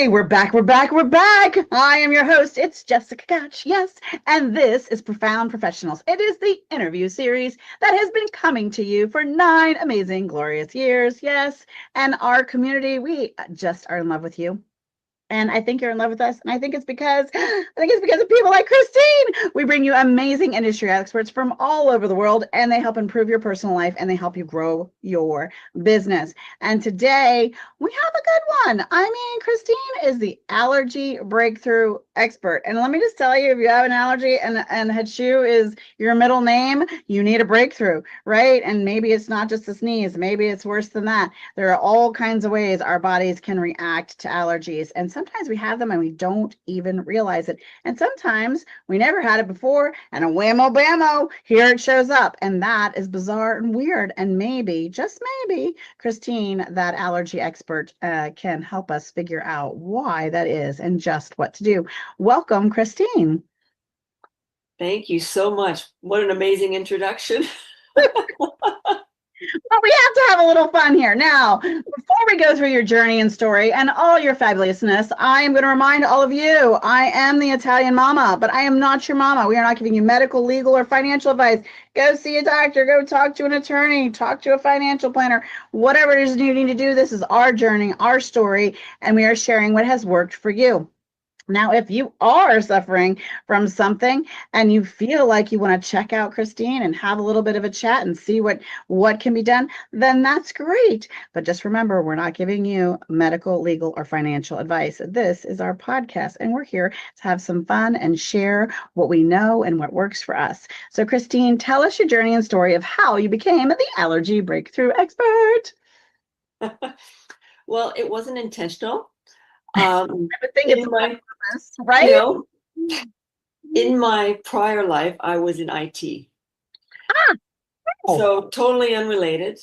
Hey, we're back, we're back, we're back. I am your host. It's Jessica Gotch, yes. And this is Profound Professionals. It is the interview series that has been coming to you for 9 amazing, glorious years, yes. And our community, we just are in love with you. And I think you're in love with us. And I think it's because of people like Christine. We bring you amazing industry experts from all over the world, and they help improve your personal life and they help you grow your business. And today we have a good one. I mean, Christine is the allergy breakthrough expert. And let me just tell you, if you have an allergy and Hachu is your middle name, you need a breakthrough, right? And maybe it's not just a sneeze, maybe it's worse than that. There are all kinds of ways our bodies can react to allergies. And sometimes we have them and we don't even realize it. And sometimes we never had it before, and a whammo bammo, here it shows up. And that is bizarre and weird. And maybe, just maybe, Christine, that allergy expert, can help us figure out why that is and just what to do. Welcome, Christine. Thank you so much. What an amazing introduction. But we have to have a little fun here. Now, before we go through your journey and story and all your fabulousness, I am going to remind all of you, I am the Italian mama, but I am not your mama. We are not giving you medical, legal, or financial advice. Go see a doctor, go talk to an attorney, talk to a financial planner, whatever it is you need to do. This is our journey, our story, and we are sharing what has worked for you. Now, if you are suffering from something and you feel like you want to check out Christine and have a little bit of a chat and see what can be done, then that's great. But just remember, we're not giving you medical, legal, or financial advice. This is our podcast, and we're here to have some fun and share what we know and what works for us. So, Christine, tell us your journey and story of how you became the allergy breakthrough expert. Well, it wasn't intentional. I would think it's right? You know, in my prior life, I was in IT. So totally unrelated,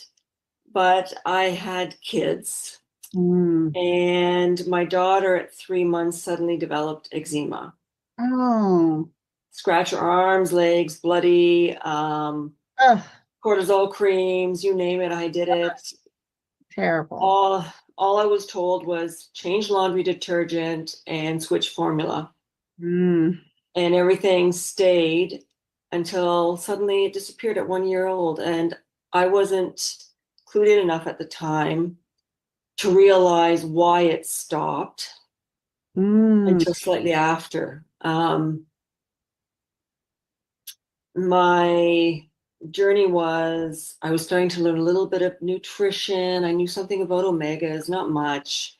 but I had kids. And my daughter at 3 months suddenly developed eczema. Oh. Scratch her arms, legs, bloody, cortisol creams, you name it, I did it. Terrible. All I was told was change laundry detergent and switch formula. And everything stayed until suddenly it disappeared at 1 year old. And I wasn't clued in enough at the time to realize why it stopped until slightly after. My journey was, I was starting to learn a little bit of nutrition. I knew something about omegas, not much.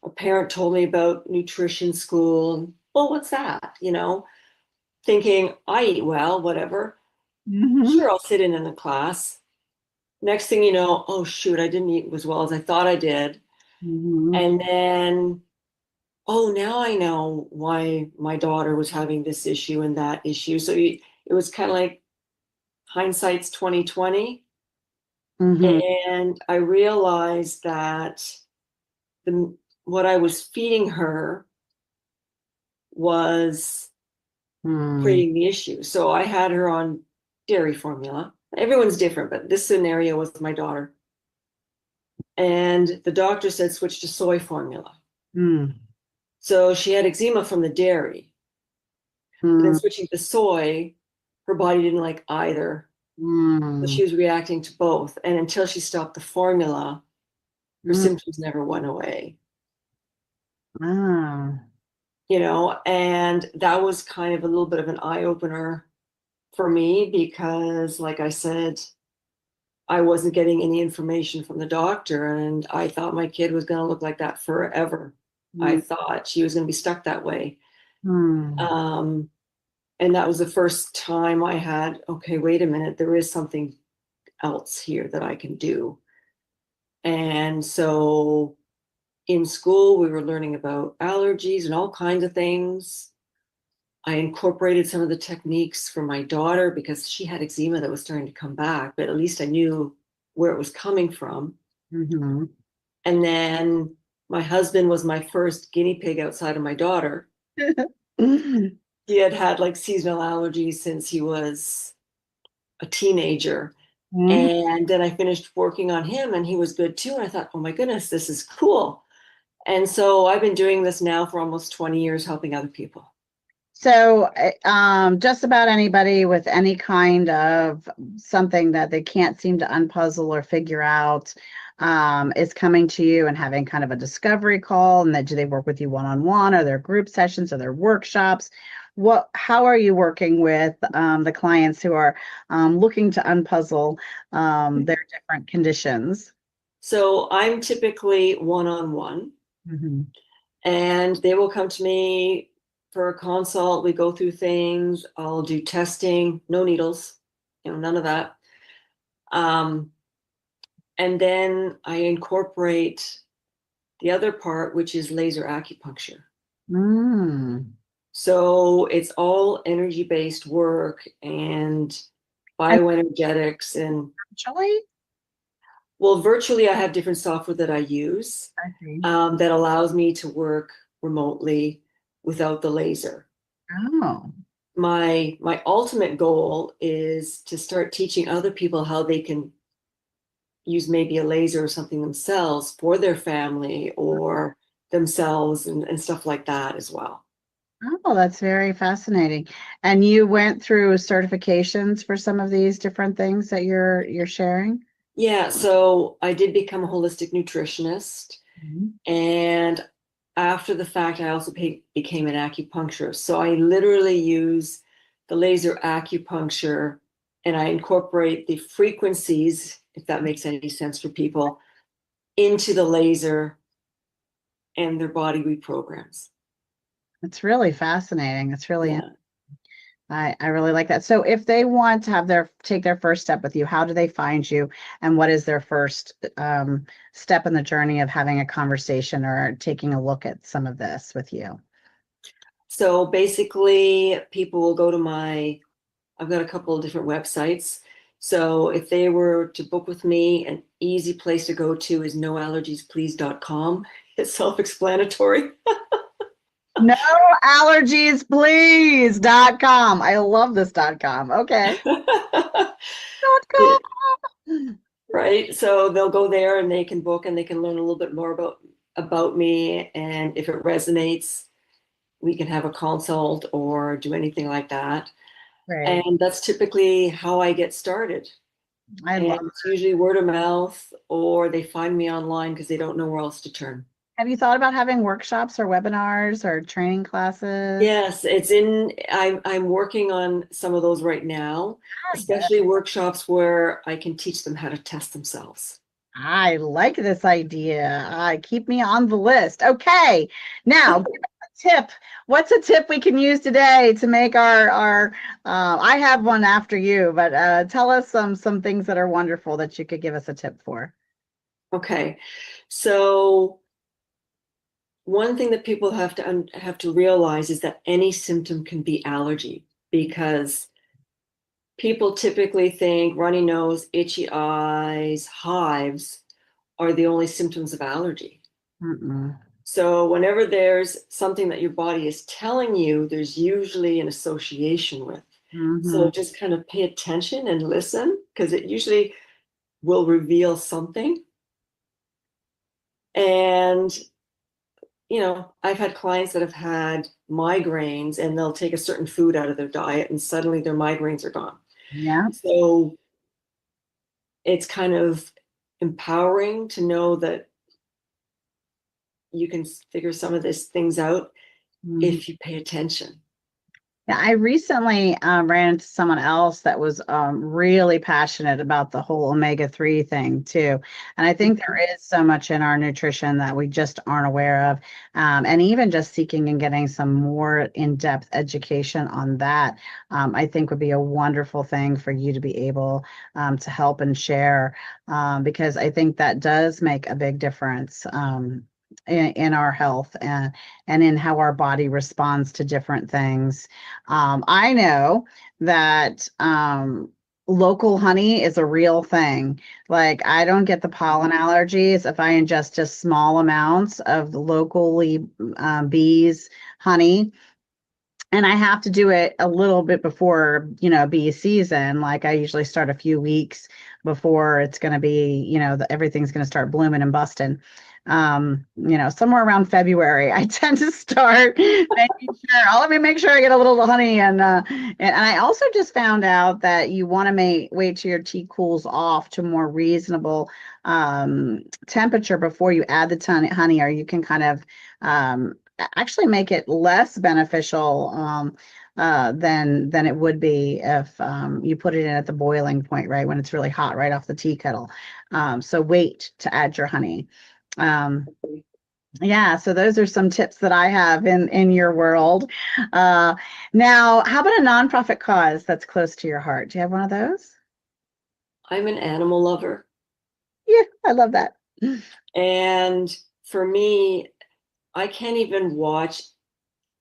A parent told me about nutrition school. Well, what's that? You know, thinking I eat well, whatever. Sure, I'll sit in the class. Next thing you know, oh shoot, I didn't eat as well as I thought I did. And then, oh, now I know why my daughter was having this issue and that issue. So it was kind of like hindsight's 2020. And I realized that what I was feeding her was creating the issue. So I had her on dairy formula. Everyone's different, but this scenario was my daughter. And the doctor said switch to soy formula. So she had eczema from the dairy. But then switching to soy, her body didn't like either. So she was reacting to both. And until she stopped the formula, her symptoms never went away. You know, and that was kind of a little bit of an eye-opener for me because, like I said, I wasn't getting any information from the doctor, and I thought my kid was going to look like that forever. I thought she was going to be stuck that way. And that was the first time I had, okay, wait a minute, there is something else here that I can do. And so in school, we were learning about allergies and all kinds of things. I incorporated some of the techniques for my daughter because she had eczema that was starting to come back, but at least I knew where it was coming from. And then my husband was my first guinea pig outside of my daughter. He had like seasonal allergies since he was a teenager. And then I finished working on him and he was good too. And I thought, oh my goodness, this is cool. And so I've been doing this now for almost 20 years, helping other people. So, just about anybody with any kind of something that they can't seem to unpuzzle or figure out, is coming to you and having kind of a discovery call. And that do they work with you one-on-one, or their group sessions, or their workshops? How are you working with the clients who are looking to unpuzzle their different conditions? So I'm typically one-on-one, Mm-hmm. and they will come to me for a consult. We go through things. I'll do testing, no needles, none of that. And then I incorporate the other part, which is laser acupuncture. Mm. So it's all energy-based work and And bioenergetics. And virtually? well, virtually I have different software that I use I see. that allows me to work remotely without the laser. Oh. My ultimate goal is to start teaching other people how they can use maybe a laser or something themselves for their family or themselves, and stuff like that as well. Oh, that's very fascinating. And you went through certifications for some of these different things that you're sharing? Yeah, so I did become a holistic nutritionist, Mhm. and after the fact, I also became an acupuncturist. So I literally use the laser acupuncture, and I incorporate the frequencies, if that makes any sense for people, into the laser, and their body reprograms. It's really fascinating. It's really, Yeah. I really like that. So if they want to have take their first step with you, how do they find you? And what is their first step in the journey of having a conversation or taking a look at some of this with you? So basically, people will go to I've got a couple of different websites. So if they were to book with me, an easy place to go to is noallergiesplease.com. It's self-explanatory. No allergies, please.com. I love this .com. Okay. .com. Right. So they'll go there and they can book, and they can learn a little bit more about me. And if it resonates, we can have a consult or do anything like that. Great. And that's typically how I get started. I And love. it's usually word of mouth, or they find me online because they don't know where else to turn. Have you thought about having workshops or webinars or training classes? Yes, I'm working on some of those right now, Ah, good. especially workshops where I can teach them how to test themselves. I like this idea. Keep me on the list. Okay. Now, give us a tip. What's a tip we can use today to make our I have one after you, but tell us some things that are wonderful that you could give us a tip for. Okay. So one thing that people have to realize is that any symptom can be allergy, because people typically think runny nose, itchy eyes, hives are the only symptoms of allergy. Mm-mm. So whenever there's something that your body is telling you, there's usually an association with. Mm-hmm. So just kind of pay attention and listen, because it usually will reveal something. And, I've had clients that have had migraines, and they'll take a certain food out of their diet and suddenly their migraines are gone. Yeah. So it's kind of empowering to know that you can figure some of these things out Mm-hmm. if you pay attention. Yeah, I recently ran into someone else that was really passionate about the whole omega-3 thing too. And I think there is so much in our nutrition that we just aren't aware of. And even just seeking and getting some more in-depth education on that, I think would be a wonderful thing for you to be able to help and share, because I think that does make a big difference. In our health and in how our body responds to different things. I know that local honey is a real thing. Like, I don't get the pollen allergies if I ingest just small amounts of the locally bees honey. And I have to do it a little bit before, bee season. Like, I usually start a few weeks before it's going to be, everything's going to start blooming and busting. somewhere around February, I tend to start making sure. Let me make sure I get a little honey, and I also just found out that you want to wait till your tea cools off to more reasonable temperature before you add the honey, or you can kind of actually make it less beneficial than it would be if you put it in at the boiling point, right, when it's really hot, right off the tea kettle. So wait to add your honey. Yeah, so those are some tips that I have in your world. Now, how about a nonprofit cause that's close to your heart? Do you have one of those? I'm an animal lover. Yeah, I love that. And for me, I can't even watch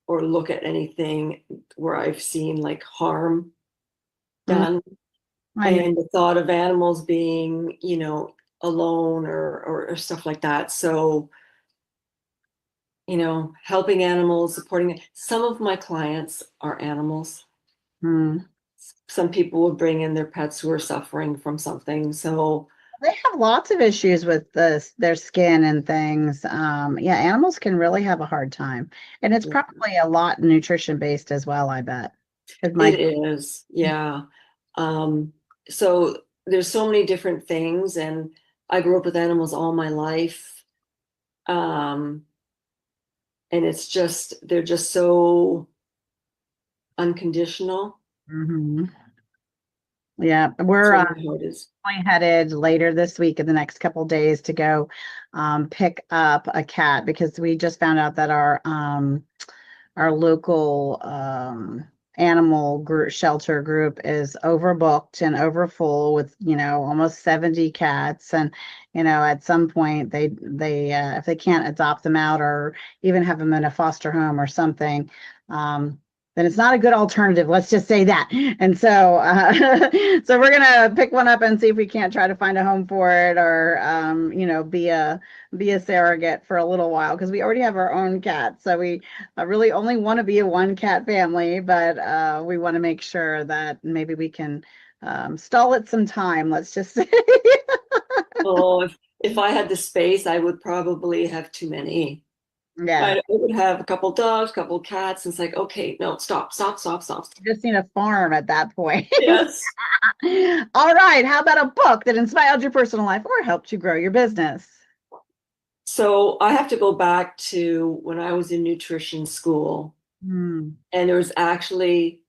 or look at anything where I've seen like harm done. And the thought of animals being, alone or stuff like that. So, helping animals, supporting it. Some of my clients are animals. Some people would bring in their pets who are suffering from something. So they have lots of issues with their skin and things. Yeah, animals can really have a hard time. And it's probably a lot nutrition based as well, I bet. It is, yeah. So there's so many different things, and I grew up with animals all my life. And they're just so unconditional. Yeah, we're going headed later this week in the next couple of days to go pick up a cat, because we just found out that our local animal shelter group is overbooked and overfull with almost 70 cats, and at some point they if they can't adopt them out or even have them in a foster home or something, then it's not a good alternative. Let's just say that. And so, so we're gonna pick one up and see if we can't try to find a home for it, or be a surrogate for a little while, because we already have our own cat. So we really only want to be a one cat family, but we want to make sure that maybe we can stall it some time. Let's just say. Oh, if I had the space, I would probably have too many. Yeah. I would have a couple dogs, a couple cats. And it's like, okay, no, stop. You just need a farm at that point. Yes. All right. How about a book that inspired your personal life or helped you grow your business? So I have to go back to when I was in nutrition school. And there was actually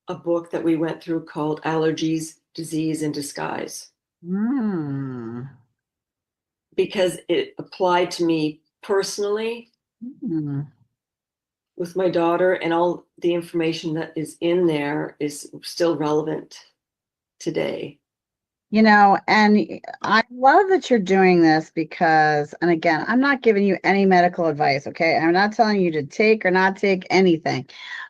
a book that we went through called Allergies, Disease in Disguise. Because it applied to me personally with my daughter, and all the information that is in there is still relevant today. And I love that you're doing this because, and again, I'm not giving you any medical advice, okay? I'm not telling you to take or not take anything.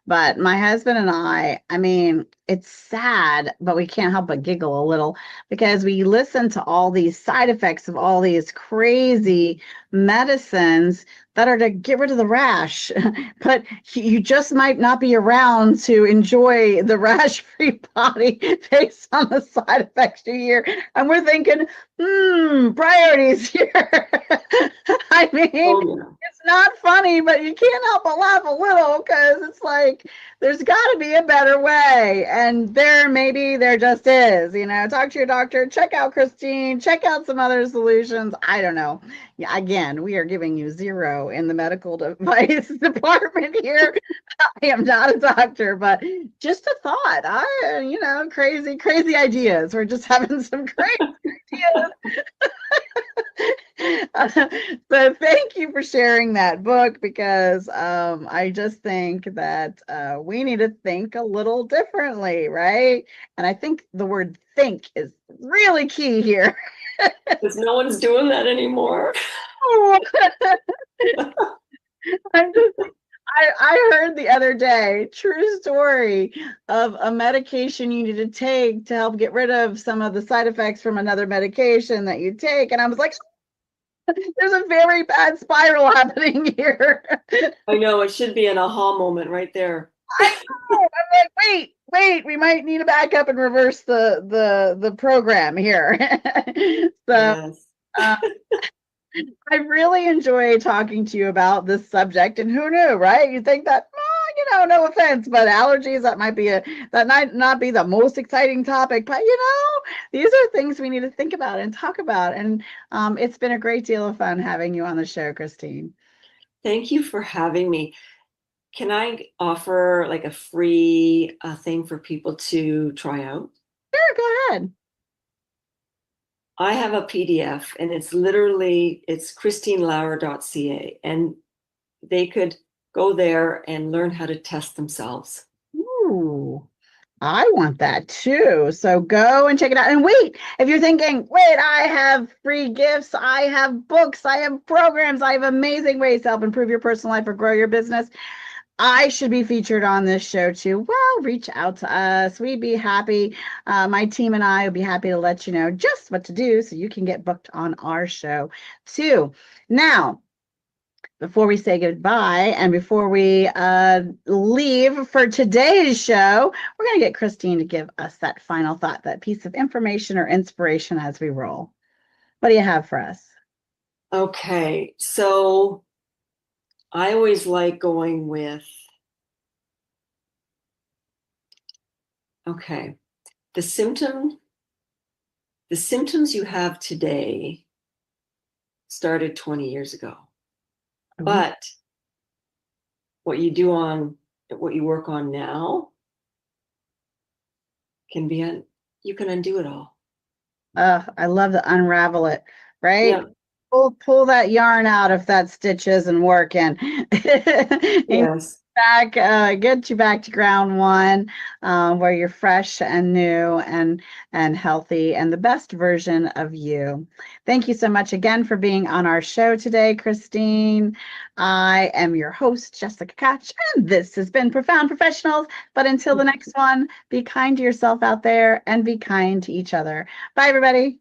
But my husband and I mean, it's sad, but we can't help but giggle a little, because we listen to all these side effects of all these crazy medicines that are to get rid of the rash, but you just might not be around to enjoy the rash-free body based on the side effects you hear. And we're thinking, priorities here. I mean, it's not funny, but you can't help but laugh a little, because it's like, there's got to be a better way. And maybe there just is. Talk to your doctor, check out Christine, check out some other solutions. I don't know. Yeah, again, we are giving you zero in the medical device department here. I am not a doctor, but just a thought. Crazy ideas. We're just having some crazy ideas. So thank you for sharing that book, because I just think that we need to think a little differently, right? And I think the word think is really key here. Because no one's doing that anymore. I heard the other day, true story, of a medication you need to take to help get rid of some of the side effects from another medication that you take. And I was like, there's a very bad spiral happening here. I know, it should be an aha moment right there. I know. I'm like, wait, we might need to back up and reverse the program here. So yes. I really enjoy talking to you about this subject, and who knew, right? You think that, no offense, but allergies, that might not be the most exciting topic, but these are things we need to think about and talk about. And it's been a great deal of fun having you on the show, Christine. Thank you for having me. Can I offer like a free thing for people to try out? Sure, go ahead. I have a PDF and it's christinelauer.ca, and they could go there and learn how to test themselves. Ooh, I want that too. So go and check it out. And wait, if you're thinking, wait, I have free gifts, I have books, I have programs, I have amazing ways to help improve your personal life or grow your business, I should be featured on this show too. Well, reach out to us. We'd be happy. My team and I would be happy to let you know just what to do so you can get booked on our show too. Now, before we say goodbye and before we leave for today's show, we're going to get Christine to give us that final thought, that piece of information or inspiration as we roll. What do you have for us? Okay, so I always like going with, okay, the symptoms you have today started 20 years ago. But what you work on now you can undo it all. I love to unravel it, right? Yeah. Pull that yarn out if that stitch isn't working. Yes. Get you back to ground one, where you're fresh and new and healthy and the best version of you. Thank you so much again for being on our show today, Christine. I am your host, Jessica Koch, and this has been Profound Professionals. But until the next one, be kind to yourself out there and be kind to each other. Bye, everybody.